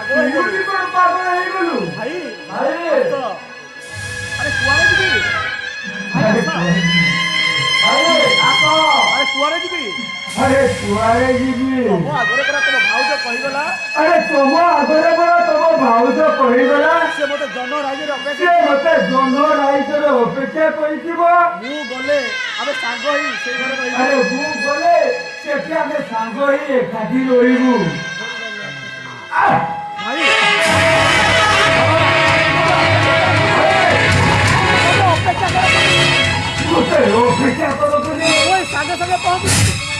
पागल हो तू कौन पागल है बोलू भाई भाई तो अरे कुआरे जीबी भाई आसा अरे आको अरे कुआरे जीबी अरे कुआरे जीबी तुम आगरे परा तुम भाउज कहि गला अरे तुम आगरे परा तुम भाउज कहि गला से मते जन राजे रे से अपेक्षा मते जन राइजर अपेक्षा कहिथिबो मु गले आबे सांग ही से घरे रहिबो अरे मु गले सेठी आमे सांग ही एकाठी रहिबु भाई अपेक्षा करो मते अपेक्षा करो तुनी ओए सांगे संगे पहुंच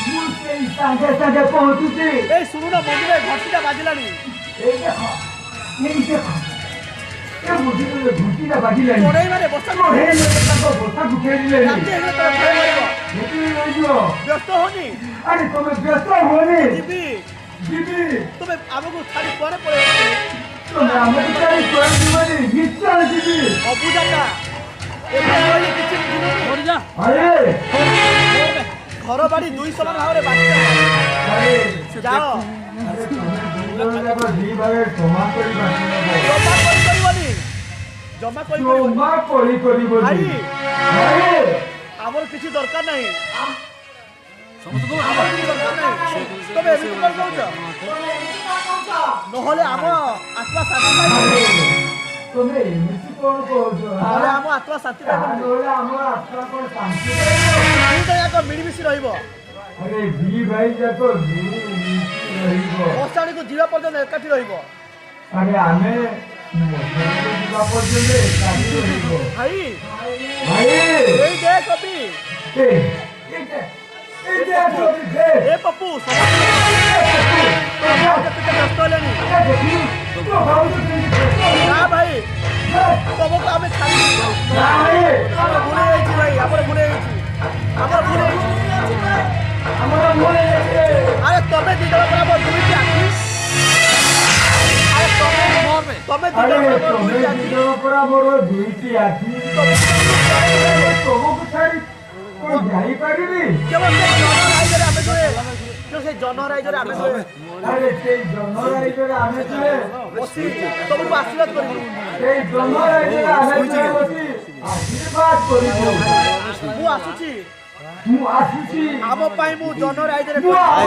मु से सांगे सांगे पहुंचुची ए सुनु ना मंदिर घंटीटा बाजिलानी ए देखो ये देखो ये मुझे घुटी ना बाजी लेनी तोड़े मारे बस्ता तो हे ने तो बोता दुखे दिले राते हेले तो भय मारिबो जेती रहियो व्यस्त होनी अरे तुम व्यस्त होनी जीबी जीबी तुमे आमको छाड़ी कुआरे पळे तुम हमको चाहि कोई जीवनी निश्चय जीबी अबुजाटा एते होई किछि दिनो मर जा अरे घर बाड़ी दुई समान भाव रे बाटा अरे जाओ अरे तुम लोग दी भागे क्षमा करी बाकी जमा करी करबनी जमा करी क्षमा करी भाई भाई हमर किछि दरकार नाही समझ हमर किछि दरकार नाही तबे एमिति कर दउछ नहले हम आत्मा शांति पाइबो तुम्हें एमिति कोन कहछो नहले हम आत्मा शांति पाइबो नहले हमर आत्मा कोन शांति दुईटा याक मिलिमिशि रहइबो अरे दी भाई जाको मिलिमिशि रहिबो बसाणी को जीवा पर्यंत एकाठी रहइबो अरे आमे जीवा पर्यंत एकाठी रहिबो भाई भाई एई दे कभी ए दे ए पप्पू समझ तो व्यस्त लेनी ना भाई तुमको आमे छाड़ी हमर भूले जाइछि भाई हमर भूले जाइछि अरे तमे दिदर बराबर दुईटी आखी अरे तमे दिदर बराबर दुईटी आखी बराबर दुईटी आखी तुमको छाड़ी कोई जाई पारिबी केवल से जन राइजरे आमे जोए जो से जन राइजरे आमे जोए अरे से जन राइजरे आमे जोए बसी तुमको आशीर्वाद करिबो से जन राइजरे आमे जोए बसी आशीर्वाद करिबो मु आसुची मु आसुची आम पाई मु जन राइजरे मु आम